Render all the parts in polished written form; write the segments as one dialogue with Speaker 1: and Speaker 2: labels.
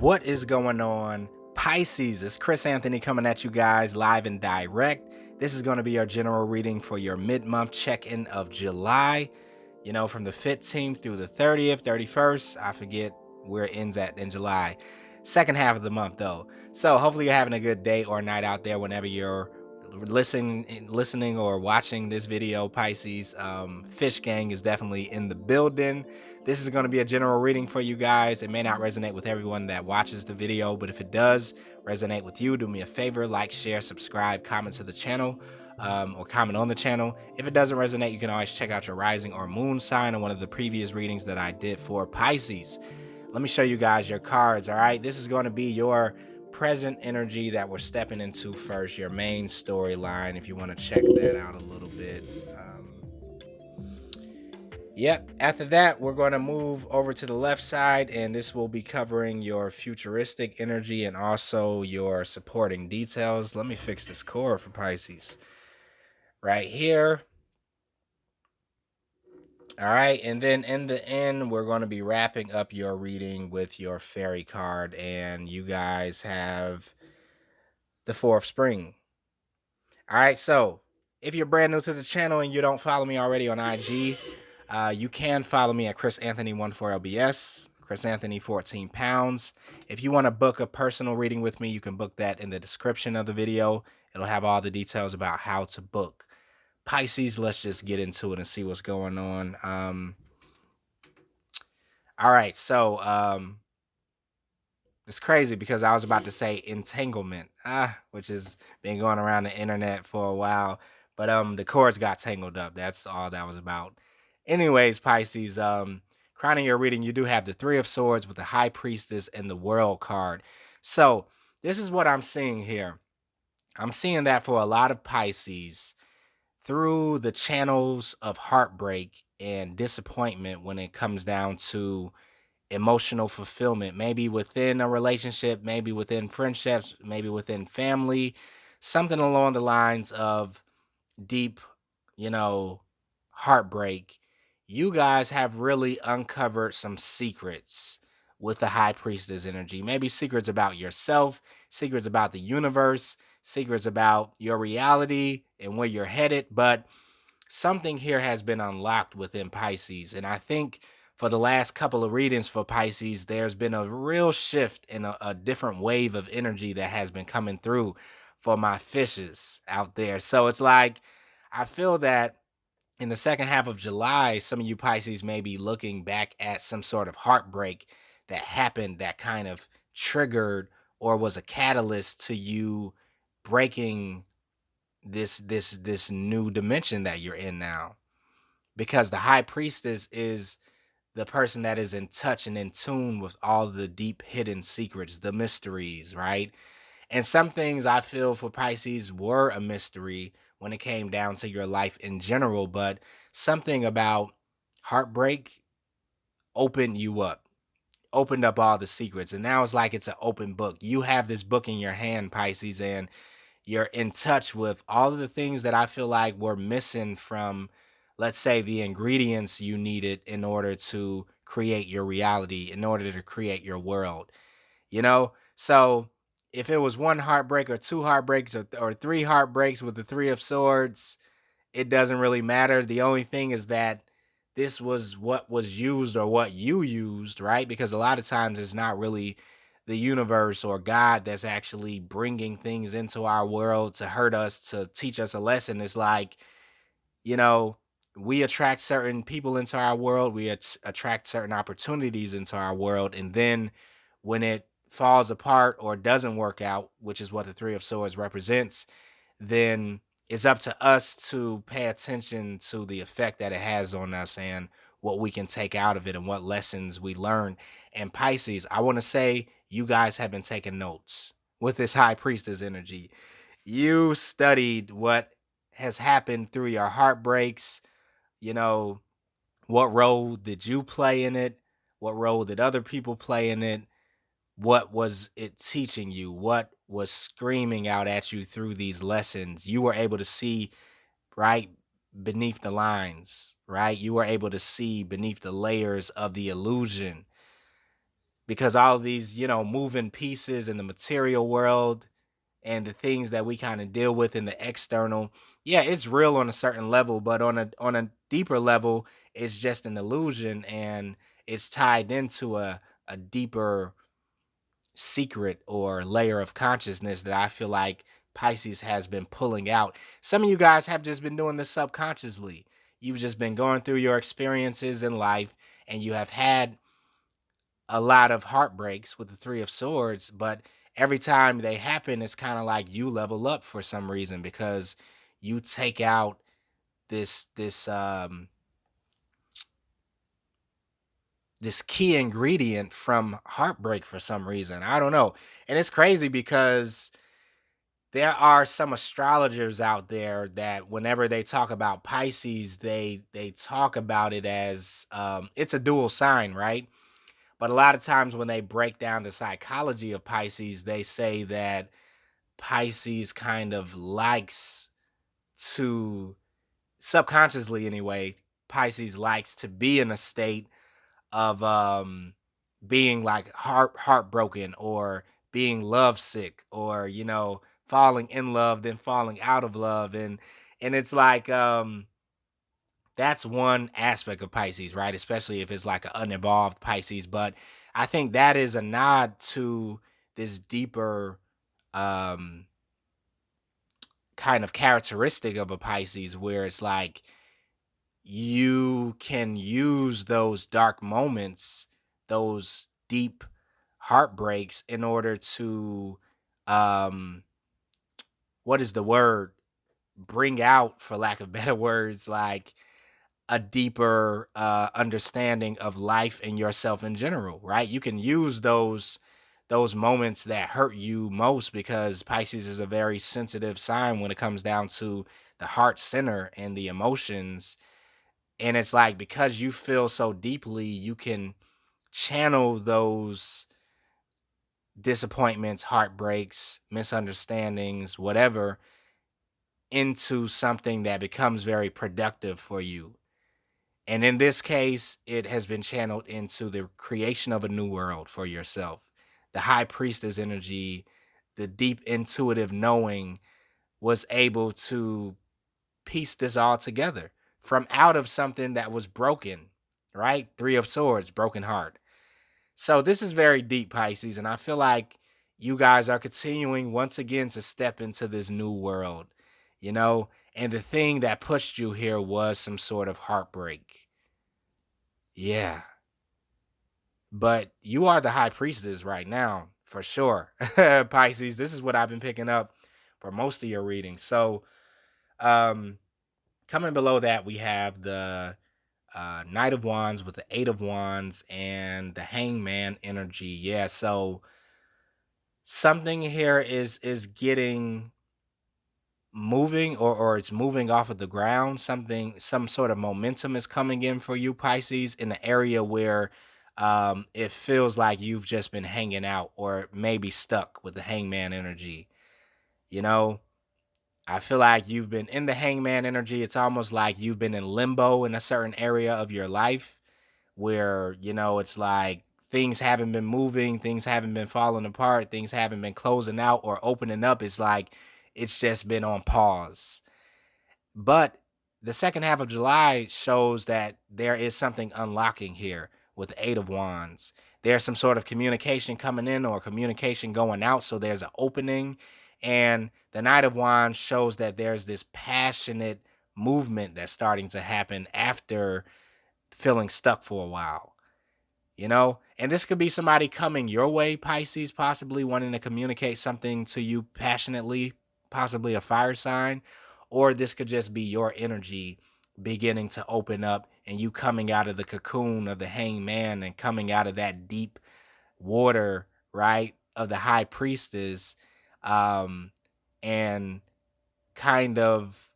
Speaker 1: What is going on, Pisces? It's Chris Anthony coming at you guys live and direct. This is going to be your general reading for your mid-month check-in of July. You know, from the 15th through the 30th, 31st. I forget where it ends at in July. Second half of the month, though. So hopefully you're having a good day or night out there whenever you're listening or watching this video, Pisces. Fish Gang is definitely in the building. This is going to be a general reading for you guys. It may not resonate with everyone that watches the video, but if it does resonate with you, do me a favor, like, share, subscribe, comment to the channel, or comment on the channel. If it doesn't resonate, you can always check out your rising or moon sign on one of the previous readings that I did for Pisces. Let me show you guys your cards. All right, this is going to be your present energy that we're stepping into first, your main storyline, if you want to check that out a little bit. Yep, after that, we're going to move over to the left side, and this will be covering your futuristic energy and also your supporting details. Let me fix this cord for Pisces right here. All right, and then in the end, we're going to be wrapping up your reading with your fairy card, and you guys have the Four of Spring. All right, so if you're brand new to the channel and you don't follow me already on IG, you can follow me at chrisanthony14lbs, Chris Anthony 14 pounds. If you want to book a personal reading with me, you can book that in the description of the video. It'll have all the details about how to book. Pisces, let's just get into it and see what's going on. All right, so it's crazy because I was about to say entanglement, which has been going around the internet for a while, but the cords got tangled up. That's all that was about. Anyways, Pisces, crowning your reading, you do have the Three of Swords with the High Priestess and the World card. So this is what I'm seeing here. I'm seeing that for a lot of Pisces, through the channels of heartbreak and disappointment when it comes down to emotional fulfillment, maybe within a relationship, maybe within friendships, maybe within family, something along the lines of deep, heartbreak. You guys have really uncovered some secrets with the High Priestess energy. Maybe secrets about yourself, secrets about the universe, secrets about your reality and where you're headed. But something here has been unlocked within Pisces. And I think for the last couple of readings for Pisces, there's been a real shift in a different wave of energy that has been coming through for my fishes out there. So it's like, I feel that in the second half of July, some of you Pisces may be looking back at some sort of heartbreak that happened that kind of triggered or was a catalyst to you breaking this new dimension that you're in now. Because the High Priestess is the person that is in touch and in tune with all the deep hidden secrets, the mysteries, right? And some things I feel for Pisces were a mystery when it came down to your life in general, but something about heartbreak opened you up, opened up all the secrets. And now it's like it's an open book. You have this book in your hand, Pisces, and you're in touch with all of the things that I feel like were missing from, let's say, the ingredients you needed in order to create your reality, in order to create your world, So if it was one heartbreak or two heartbreaks or three heartbreaks with the Three of Swords, it doesn't really matter. The only thing is that this was what was used or what you used, right? Because a lot of times it's not really the universe or God that's actually bringing things into our world to hurt us, to teach us a lesson. It's like, we attract certain people into our world, we attract certain opportunities into our world, and then when it falls apart or doesn't work out, which is what the Three of Swords represents, then it's up to us to pay attention to the effect that it has on us and what we can take out of it and what lessons we learn. And Pisces, I want to say you guys have been taking notes with this High Priestess energy. You studied what has happened through your heartbreaks. What role did you play in it? What role did other people play in it? What was it teaching you? What was screaming out at you through these lessons? You were able to see right beneath the lines, right? You were able to see beneath the layers of the illusion. because all of these, moving pieces in the material world and the things that we kind of deal with in the external, yeah, it's real on a certain level, but on a deeper level, it's just an illusion, and it's tied into a deeper secret or layer of consciousness that I feel like Pisces has been pulling out. Some of you guys have just been doing this subconsciously. You've just been going through your experiences in life, and you have had a lot of heartbreaks with the Three of Swords, but every time they happen, it's kind of like you level up for some reason, because you take out this this key ingredient from heartbreak for some reason. I don't know. And it's crazy because there are some astrologers out there that whenever they talk about Pisces, they talk about it as it's a dual sign, right? But a lot of times when they break down the psychology of Pisces, they say that Pisces kind of likes to, subconsciously anyway, Pisces likes to be in a state of being like heartbroken, or being lovesick, or falling in love then falling out of love, and it's like that's one aspect of Pisces, right? Especially if it's like an unevolved Pisces. But I think that is a nod to this deeper um kind of characteristic of a Pisces, where it's like you can use those dark moments, those deep heartbreaks, in order to um what is the word, bring out, for lack of better words, like a deeper understanding of life and yourself in general, right? You can use those moments that hurt you most, because Pisces is a very sensitive sign when it comes down to the heart center and the emotions. And it's like, because you feel so deeply, you can channel those disappointments, heartbreaks, misunderstandings, whatever, into something that becomes very productive for you. And in this case, it has been channeled into the creation of a new world for yourself. The high priestess energy, the deep intuitive knowing, was able to piece this all together from out of something that was broken, right? Three of Swords, broken heart. So this is very deep, Pisces, and I feel like you guys are continuing once again to step into this new world, you know? And the thing that pushed you here was some sort of heartbreak. Yeah. But you are the high priestess right now, for sure. Pisces, this is what I've been picking up for most of your readings. So, um, coming below that, we have the Knight of Wands with the Eight of Wands and the Hangman energy. Yeah, so something here is getting moving, or it's moving off of the ground. Some sort of momentum is coming in for you, Pisces, in the area where it feels like you've just been hanging out, or maybe stuck with the Hangman energy. you know I feel like you've been in the Hangman energy. It's almost like you've been in limbo in a certain area of your life, where it's like things haven't been moving, things haven't been falling apart, things haven't been closing out or opening up. It's like it's just been on pause. But the second half of July shows that there is something unlocking here with the Eight of Wands. There's some sort of communication coming in or communication going out. So there's an opening. And the Knight of Wands shows that there's this passionate movement that's starting to happen after feeling stuck for a while. And this could be somebody coming your way, Pisces, possibly wanting to communicate something to you passionately, possibly a fire sign. Or this could just be your energy beginning to open up, and you coming out of the cocoon of the Hangman and coming out of that deep water, right, of the high priestess, um and kind of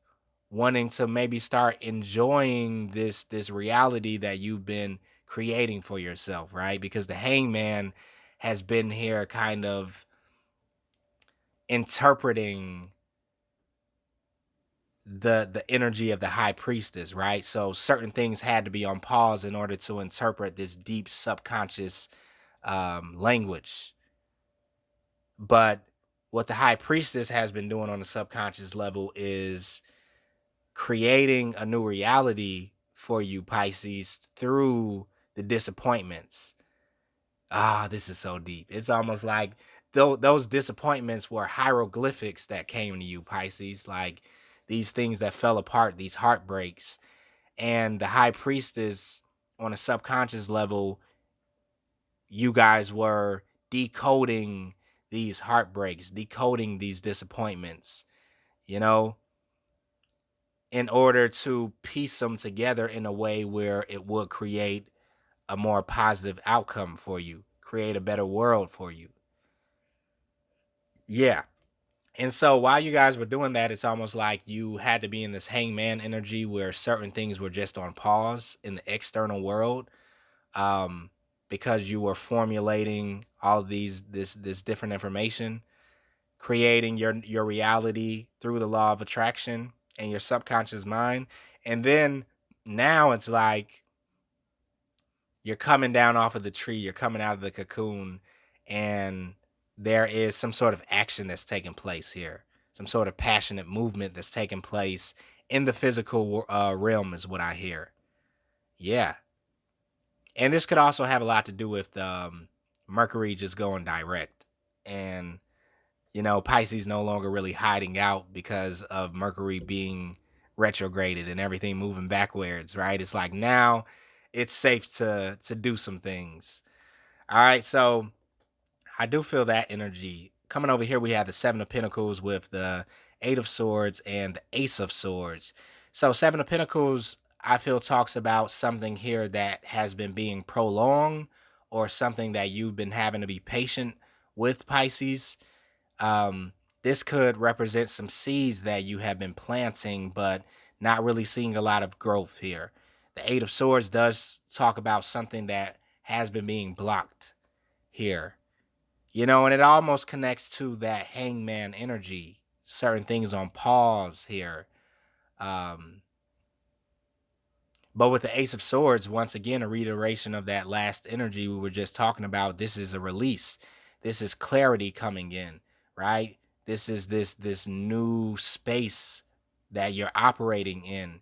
Speaker 1: wanting to maybe start enjoying this reality that you've been creating for yourself, right? Because the Hangman has been here kind of interpreting the energy of the high priestess, right? So certain things had to be on pause in order to interpret this deep subconscious language. But what the High Priestess has been doing on the subconscious level is creating a new reality for you, Pisces, through the disappointments. This is so deep. It's almost like those disappointments were hieroglyphics that came to you, Pisces, like these things that fell apart, these heartbreaks. And the High Priestess, on a subconscious level, you guys were decoding these heartbreaks, decoding these disappointments, you know, in order to piece them together in a way where it would create a more positive outcome for you, create a better world for you. Yeah. And so while you guys were doing that, it's almost like you had to be in this hangman energy where certain things were just on pause in the external world, um, because you were formulating all of this different information, creating your reality through the law of attraction and your subconscious mind. And then now it's like you're coming down off of the tree, you're coming out of the cocoon, and there is some sort of action that's taking place here, some sort of passionate movement that's taking place in the physical realm, is what I hear. Yeah. And this could also have a lot to do with Mercury just going direct. And, Pisces no longer really hiding out because of Mercury being retrograded and everything moving backwards, right? It's like now it's safe to do some things. All right, so I do feel that energy. Coming over here, we have the Seven of Pentacles with the Eight of Swords and the Ace of Swords. So Seven of Pentacles, I feel, talks about something here that has been being prolonged, or something that you've been having to be patient with, Pisces. Um, this could represent some seeds that you have been planting, but not really seeing a lot of growth here. The Eight of Swords does talk about something that has been being blocked here. And it almost connects to that hangman energy. Certain things on pause here. Um, but with the Ace of Swords, once again, a reiteration of that last energy we were just talking about. This is a release. This is clarity coming in, right? This is this new space that you're operating in.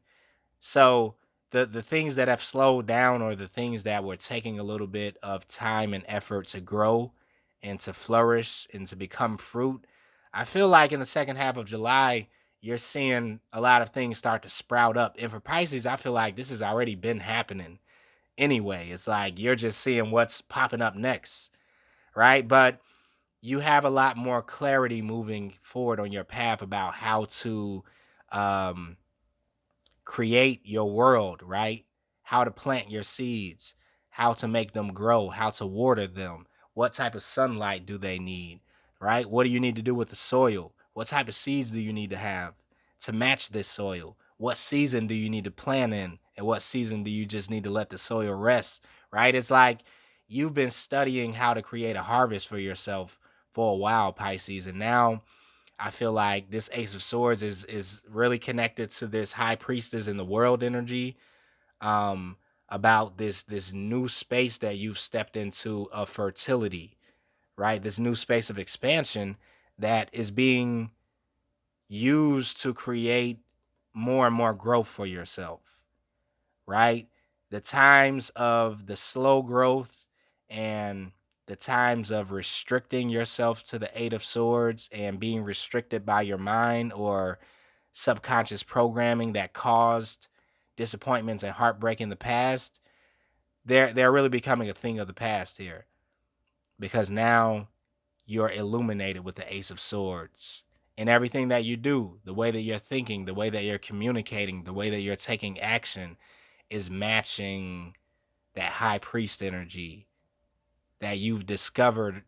Speaker 1: So the things that have slowed down, or the things that were taking a little bit of time and effort to grow and to flourish and to become fruit, I feel like in the second half of July, you're seeing a lot of things start to sprout up. And for Pisces, I feel like this has already been happening anyway. It's like you're just seeing what's popping up next, right? But you have a lot more clarity moving forward on your path about how to um, create your world, right? How to plant your seeds, how to make them grow, how to water them, what type of sunlight do they need, right? What do you need to do with the soil? What type of seeds do you need to have to match this soil? What season do you need to plant in? And what season do you just need to let the soil rest, right? It's like you've been studying how to create a harvest for yourself for a while, Pisces, and now I feel like this Ace of Swords is really connected to this High Priestess in the world energy, um, about this new space that you've stepped into of fertility, right? This new space of expansion that is being used to create more and more growth for yourself, right? The times of the slow growth and the times of restricting yourself to the Eight of Swords and being restricted by your mind or subconscious programming that caused disappointments and heartbreak in the past, they're really becoming a thing of the past here, because now you're illuminated with the Ace of Swords. And everything that you do, the way that you're thinking, the way that you're communicating, the way that you're taking action is matching that high priest energy that you've discovered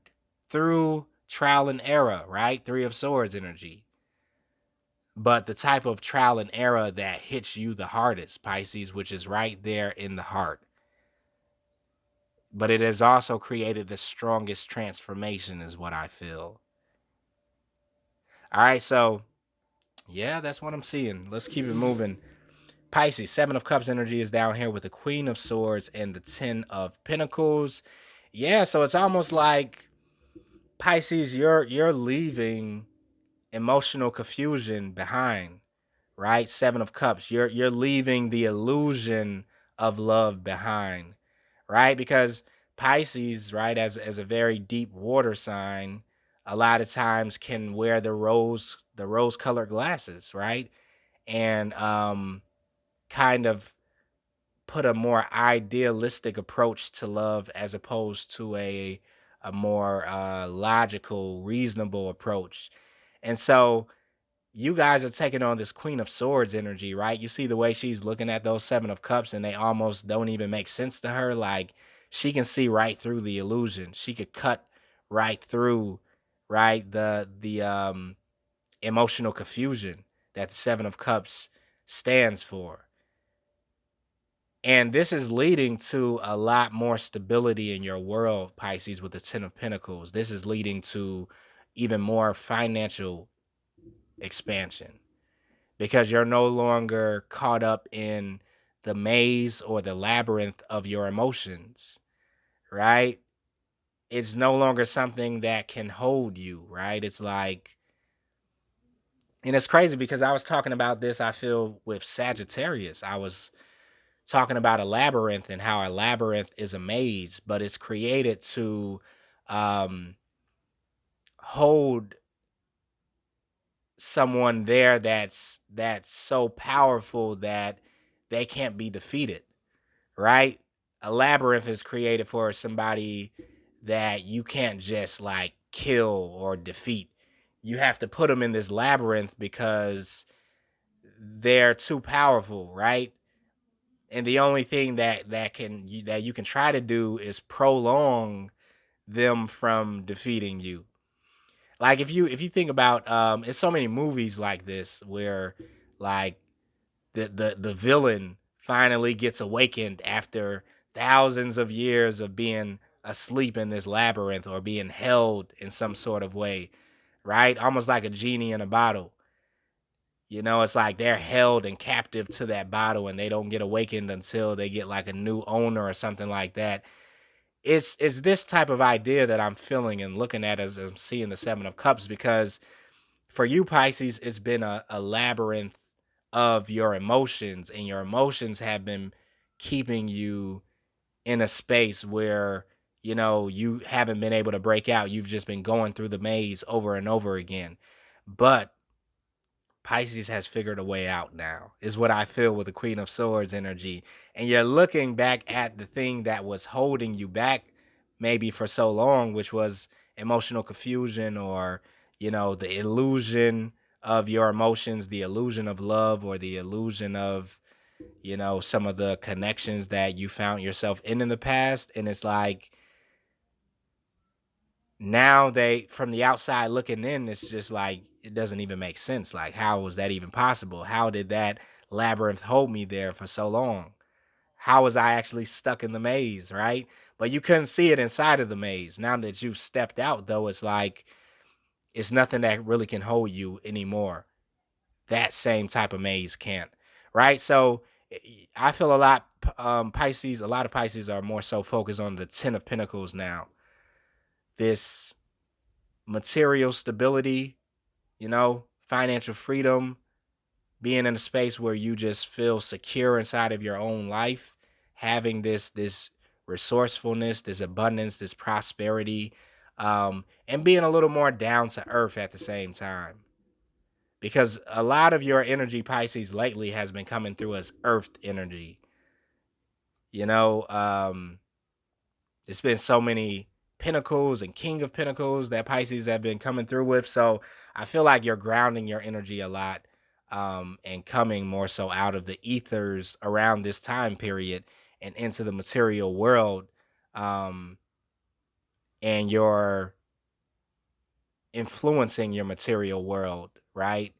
Speaker 1: through trial and error, right? Three of Swords energy. But the type of trial and error that hits you the hardest, Pisces, which is right there in the heart. But it has also created the strongest transformation, is what I feel. All right, so yeah, that's what I'm seeing. Let's keep it moving. Pisces, Seven of Cups energy is down here with the Queen of Swords and the Ten of Pentacles. Yeah, so it's almost like Pisces, you're leaving emotional confusion behind, right? Seven of Cups. You're leaving the illusion of love behind, right? Because Pisces, right, as a very deep water sign, a lot of times can wear the rose colored glasses, right? And kind of put a more idealistic approach to love as opposed to a more logical, reasonable approach. And so you guys are taking on this Queen of Swords energy, right? You see the way she's looking at those Seven of Cups and they almost don't even make sense to her. Like she can see right through the illusion. She could cut right through, right, the emotional confusion that the Seven of Cups stands for. And this is leading to a lot more stability in your world, Pisces, with the Ten of Pentacles. This is leading to even more financial expansion because you're no longer caught up in the maze or the labyrinth of your emotions, right? It's no longer something that can hold you, right? It's like, and it's crazy because I was talking about this, I feel, with Sagittarius. I was talking about a labyrinth and how a labyrinth is a maze, but it's created to um, hold someone there that's so powerful that they can't be defeated, right? A labyrinth is created for somebody that you can't just like kill or defeat. You have to put them in this labyrinth because they're too powerful, right? And the only thing that you can try to do is prolong them from defeating you. Like if you think about it's so many movies like this where like the villain finally gets awakened after thousands of years of being asleep in this labyrinth or being held in some sort of way, right? Almost like a genie in a bottle. You know, it's like they're held and captive to that bottle and they don't get awakened until they get like a new owner or something like that. It's this type of idea that I'm feeling and looking at as I'm seeing the Seven of Cups because for you, Pisces, it's been a labyrinth of your emotions, and your emotions have been keeping you in a space where, you know, you haven't been able to break out. You've just been going through the maze over and over again. But Pisces has figured a way out now, is what I feel with the Queen of Swords energy. And you're looking back at the thing that was holding you back maybe for so long, which was emotional confusion or, you know, the illusion of your emotions, the illusion of love, or the illusion of, you know, some of the connections that you found yourself in the past. And it's like, now they from the outside looking in, it's just like it doesn't even make sense. Like, how was that even possible? How did that labyrinth hold me there for so long? How was I actually stuck in the maze, right? But you couldn't see it inside of the maze. Now that you've stepped out, though, it's like it's nothing that really can hold you anymore. That same type of maze can't, right? So I feel Pisces, a lot of Pisces are more so focused on the Ten of Pentacles now. This material stability, you know, financial freedom, being in a space where you just feel secure inside of your own life, having this resourcefulness, this abundance, this prosperity, and being a little more down to earth at the same time. Because a lot of your energy, Pisces, lately has been coming through as earthed energy. You know, it's been so many Pentacles and King of Pentacles that Pisces have been coming through with. So I feel like you're grounding your energy a lot, and coming more so out of the ethers around this time period and into the material world. Um, and you're influencing your material world, right?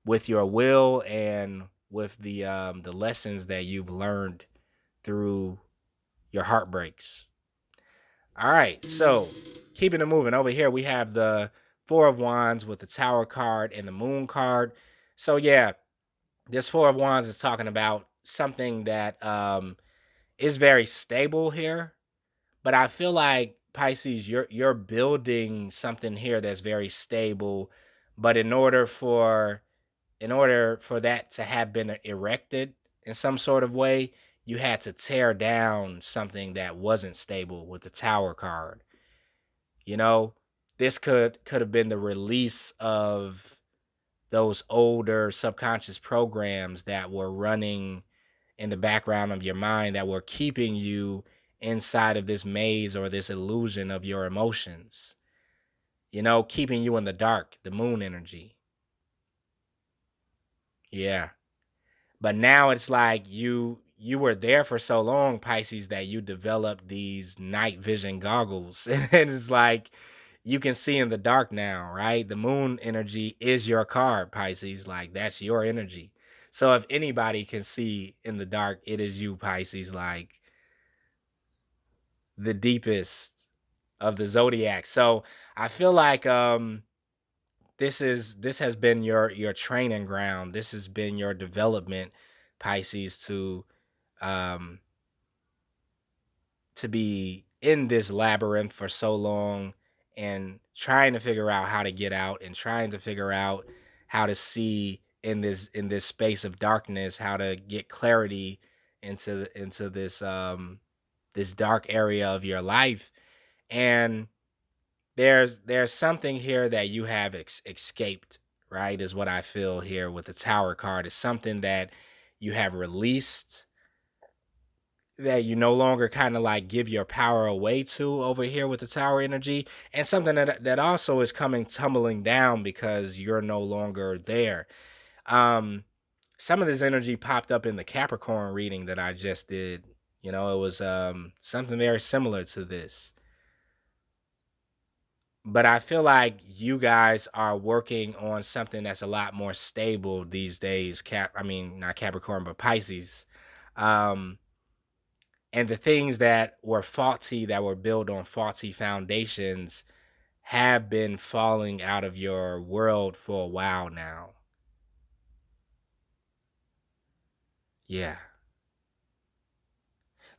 Speaker 1: With your will and with the lessons that you've learned through your heartbreaks. All right, so keeping it moving over here, we have the Four of Wands with the Tower card and the Moon card. So yeah, this Four of Wands is talking about something that is very stable here, But I feel like Pisces, you're building something here that's very stable. But in order for that to have been erected in some sort of way, you had to tear down something that wasn't stable with the Tower card. You know, this could have been the release of those older subconscious programs that were running in the background of your mind that were keeping you inside of this maze or this illusion of your emotions, keeping you in the dark, the moon energy. Yeah. But now it's like you were there for so long, Pisces, that you developed these night vision goggles. And it's like you can see in the dark now, right? The moon energy is your card, Pisces. Like that's your energy. So if anybody can see in the dark, it is you, Pisces, like the deepest of the zodiac. So I feel like this has been your training ground. This has been your development, Pisces, um to be in this labyrinth for so long and trying to figure out how to get out and trying to figure out how to see in this space of darkness, how to get clarity into this dark area of your life. And there's something here that you have escaped, right? Is what I feel here with the Tower card. Is something that you have released, that you no longer kind of like give your power away to over here with the Tower energy, and something that also is coming tumbling down because you're no longer there. um some of this energy popped up in the Capricorn reading that I just did. It was something very similar to this. But I feel like you guys are working on something that's a lot more stable these days. I mean, not Capricorn, but Pisces. Um, and the things that were faulty, that were built on faulty foundations, have been falling out of your world for a while now. Yeah.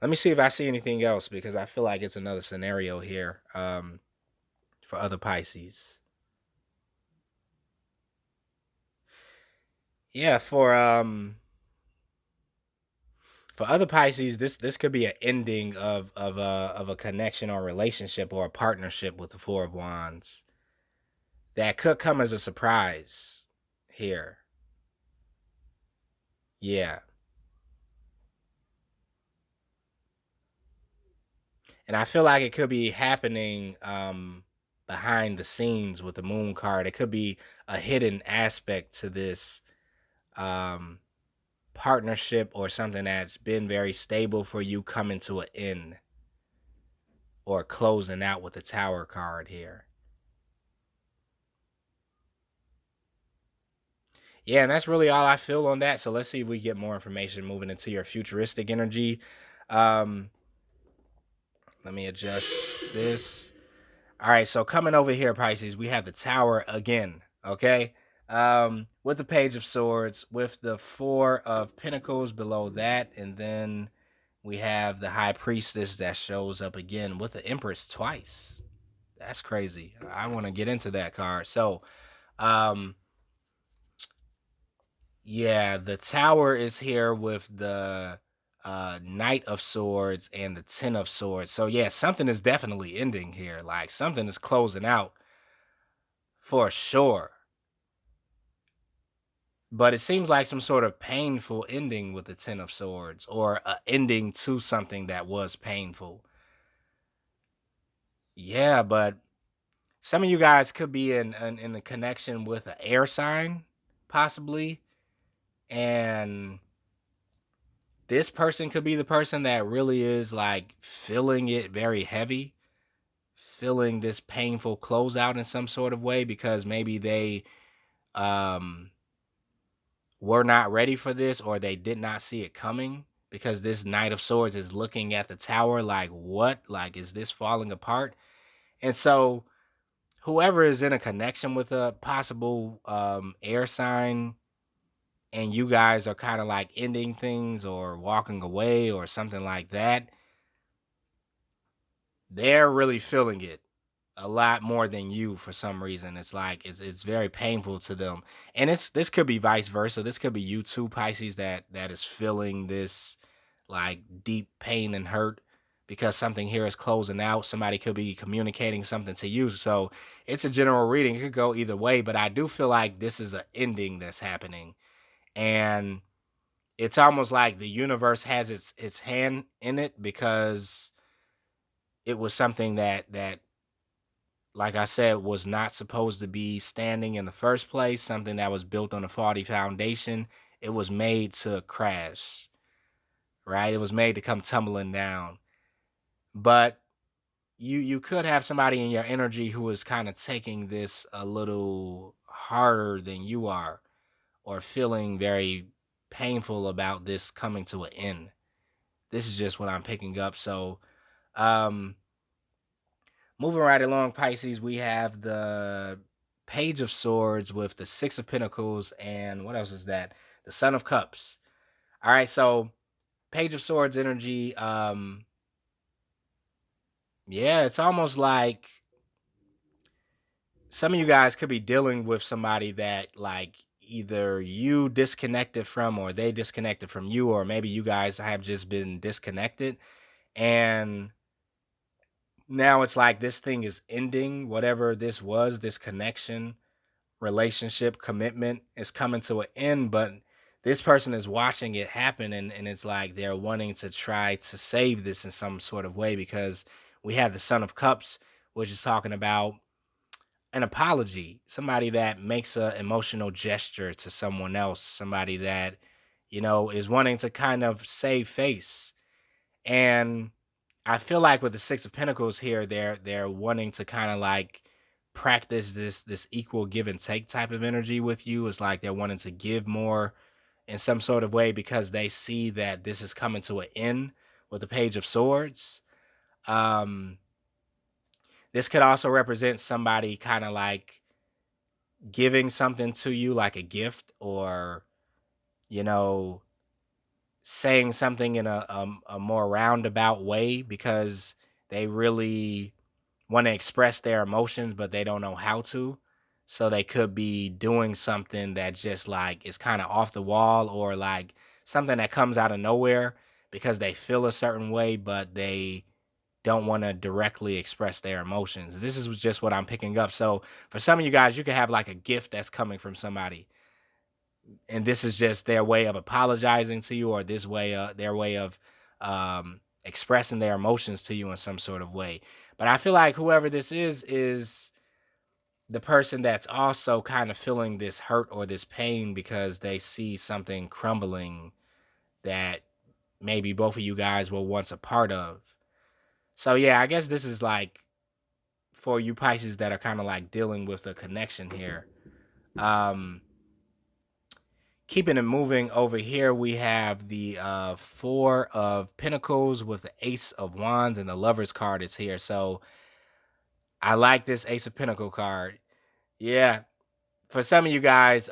Speaker 1: Let me see if I see anything else, because I feel like it's another scenario here for other Pisces. Yeah, for other Pisces, this could be an ending of a connection or relationship or a partnership with the Four of Wands that could come as a surprise here. Yeah. And I feel like it could be happening behind the scenes with the Moon card. It could be a hidden aspect to this um partnership, or something that's been very stable for you coming to an end or closing out with the Tower card here. Yeah, and that's really all I feel on that. So let's see if we get more information moving into your futuristic energy. Um, Let me adjust this. All right, so coming over here, Pisces, we have the Tower again. Okay. With the Page of Swords, with the Four of Pentacles below that, and then we have the High Priestess that shows up again with the Empress twice. That's crazy. I want to get into that card. So, um, yeah, the Tower is here with the Knight of Swords and the Ten of Swords. So yeah, something is definitely ending here. Like something is closing out for sure. But it seems like some sort of painful ending with the Ten of Swords, or a ending to something that was painful. Yeah, but some of you guys could be in a connection with an air sign, possibly. And this person could be the person that really is like feeling it very heavy, feeling this painful closeout in some sort of way, because maybe they um were not ready for this, or they did not see it coming, because this Knight of Swords is looking at the Tower like, what? Like, is this falling apart? And so whoever is in a connection with a possible air sign, and you guys are kind of like ending things or walking away or something like that, they're really feeling it a lot more than you for some reason. It's like it's very painful to them. And this could be vice versa. This could be you too, Pisces, that is feeling this like deep pain and hurt because something here is closing out. Somebody could be communicating something to you. So it's a general reading. It could go either way, but I do feel like this is an ending that's happening. And it's almost like the universe has its hand in it because it was something that like I said was not supposed to be standing in the first place, something that was built on a faulty foundation. It was made to crash, right? It was made to come tumbling down. But you could have somebody in your energy who is kind of taking this a little harder than you are, or feeling very painful about this coming to an end. This is just what I'm picking up. So um moving right along, Pisces, we have the Page of Swords with the Six of Pentacles, and what else is that? The Son of Cups. All right, so Page of Swords energy, yeah, it's almost like some of you guys could be dealing with somebody that like either you disconnected from or they disconnected from you, or maybe you guys have just been disconnected, and now it's like this thing is ending. Whatever this was, this connection, relationship, commitment is coming to an end, but this person is watching it happen, and it's like they're wanting to try to save this in some sort of way, because we have the Son of Cups, which is talking about an apology, somebody that makes an emotional gesture to someone else, somebody that, is wanting to kind of save face. And I feel like with the Six of Pentacles here, they're wanting to kind of like practice this equal give and take type of energy with you. It's like they're wanting to give more in some sort of way because they see that this is coming to an end with the Page of Swords. Um, this could also represent somebody kind of like giving something to you like a gift, or you know saying something in a more roundabout way because they really want to express their emotions but they don't know how to, so they could be doing something that just like is kind of off the wall, or like something that comes out of nowhere because they feel a certain way but they don't want to directly express their emotions. This is just what I'm picking up. So for some of you guys, you could have like a gift that's coming from somebody, and this is just their way of apologizing to you, or their way of expressing their emotions to you in some sort of way. But I feel like whoever this is the person that's also kind of feeling this hurt or this pain because they see something crumbling that maybe both of you guys were once a part of. So yeah, I guess this is like for you Pisces that are kind of like dealing with the connection here. Um, Keeping it moving over here, we have the Four of Pentacles with the Ace of Wands, and the Lover's card is here. So I like this Ace of Pentacle card. Yeah, for some of you guys,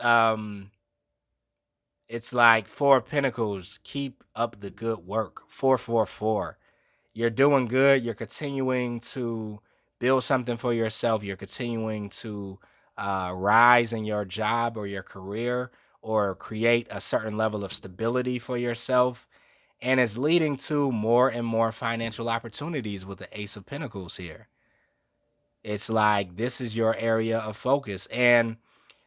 Speaker 1: it's like Four of Pentacles. Keep up the good work. 444. You're doing good. You're continuing to build something for yourself. You're continuing to rise in your job or your career, or create a certain level of stability for yourself. And it's leading to more and more financial opportunities with the Ace of Pentacles here. It's like this is your area of focus. And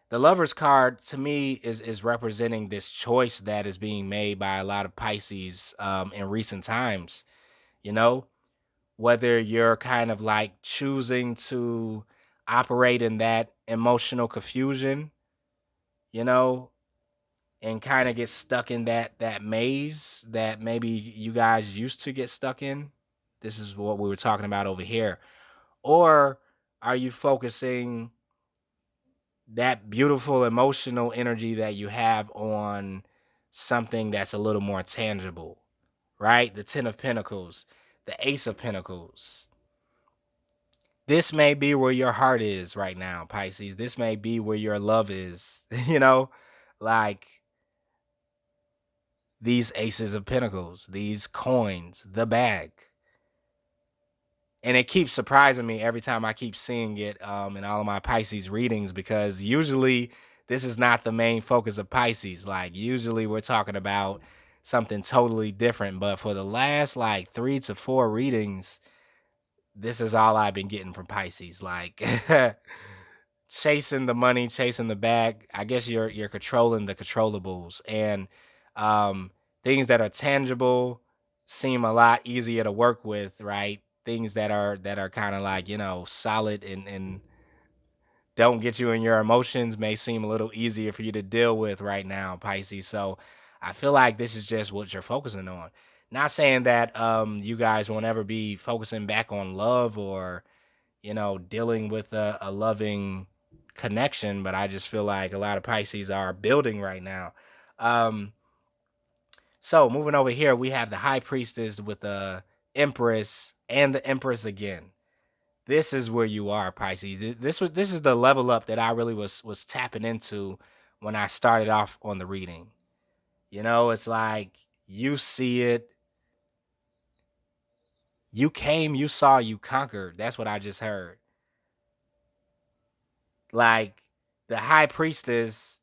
Speaker 1: the Lover's card to me is representing this choice that is being made by a lot of Pisces in recent times. You know, whether you're kind of like choosing to operate in that emotional confusion, you know, and kind of get stuck in that maze that maybe you guys used to get stuck in. This is what we were talking about over here. Or are you focusing that beautiful emotional energy that you have on something that's a little more tangible, right? The 10 of Pentacles, the Ace of Pentacles. This may be where your heart is right now, Pisces. This may be where your love is, like these Aces of Pentacles, these coins, the bag. And it keeps surprising me every time I keep seeing it in all of my Pisces readings, because usually this is not the main focus of Pisces. Like, usually we're talking about something totally different. But for the last like 3 to 4 readings, this is all I've been getting from Pisces. Like, chasing the money, chasing the bag. I guess you're controlling the controllables, and um, things that are tangible seem a lot easier to work with, right? Things that are kind of like, solid and don't get you in your emotions may seem a little easier for you to deal with right now, Pisces. So I feel like this is just what you're focusing on. Not saying that you guys won't ever be focusing back on love or dealing with a loving connection, but I just feel like a lot of Pisces are building right now. Um, so moving over here, we have the High Priestess with the Empress and the Empress again. This is where you are, Pisces. This is the level up that I really was tapping into when I started off on the reading. It's like you see it, you came, you saw, you conquered. That's what I just heard. Like, the High Priestess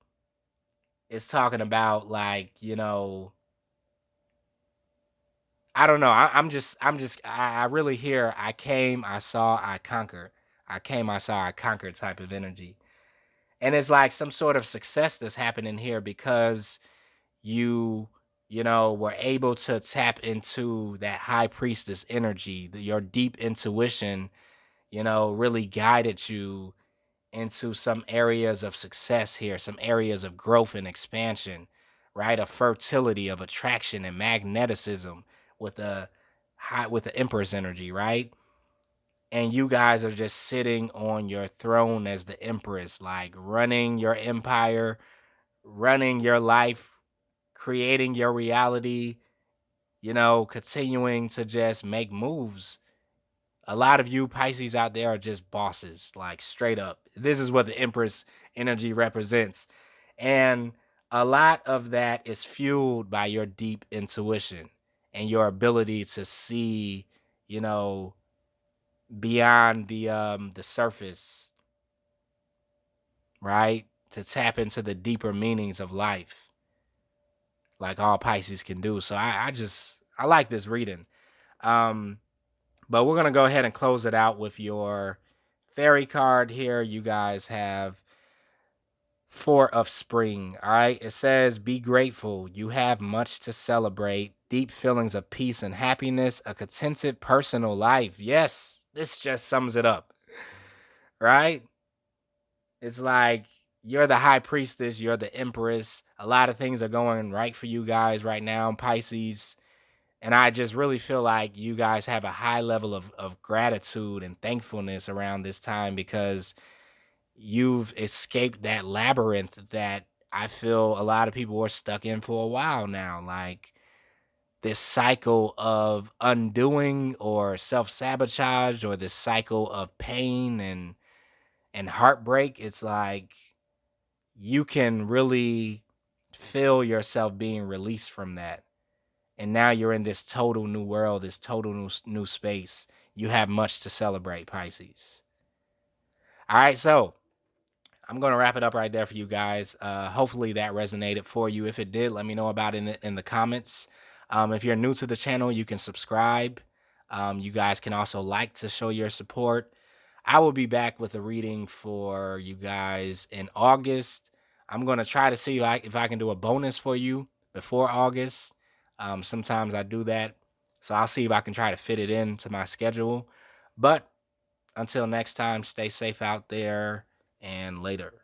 Speaker 1: is talking about, like, I don't know. I really hear I came, I saw, I conquered. I came, I saw, I conquered type of energy. And it's like some sort of success that's happening here because you, were able to tap into that High Priestess energy. Your deep intuition, really guided you into some areas of success here, some areas of growth and expansion, right? Of fertility, of attraction and magneticism with the Empress energy, right? And you guys are just sitting on your throne as the Empress, like running your empire, running your life, creating your reality, continuing to just make moves. A lot of you Pisces out there are just bosses, like straight up. This is what the Empress energy represents. And a lot of that is fueled by your deep intuition and your ability to see, you know, beyond the surface, right? To tap into the deeper meanings of life, like all Pisces can do. So I like this reading. Um, But we're going to go ahead and close it out with your fairy card here. You guys have Four of Spring. All right. It says, be grateful. You have much to celebrate. Deep feelings of peace and happiness. A contented personal life. Yes. This just sums it up. Right. It's like you're the High Priestess. You're the Empress. A lot of things are going right for you guys right now, Pisces. And I just really feel like you guys have a high level of gratitude and thankfulness around this time because you've escaped that labyrinth that I feel a lot of people are stuck in for a while now. Like, this cycle of undoing or self-sabotage, or this cycle of pain and heartbreak. It's like you can really feel yourself being released from that. And now you're in this total new world, this total new space. You have much to celebrate, Pisces. All right, so I'm going to wrap it up right there for you guys. Hopefully that resonated for you. If it did, let me know about it in the comments. If you're new to the channel, you can subscribe. You guys can also like to show your support. I will be back with a reading for you guys in August. I'm going to try to see if I can do a bonus for you before August. Sometimes I do that. So I'll see if I can try to fit it into my schedule. But until next time, stay safe out there and later.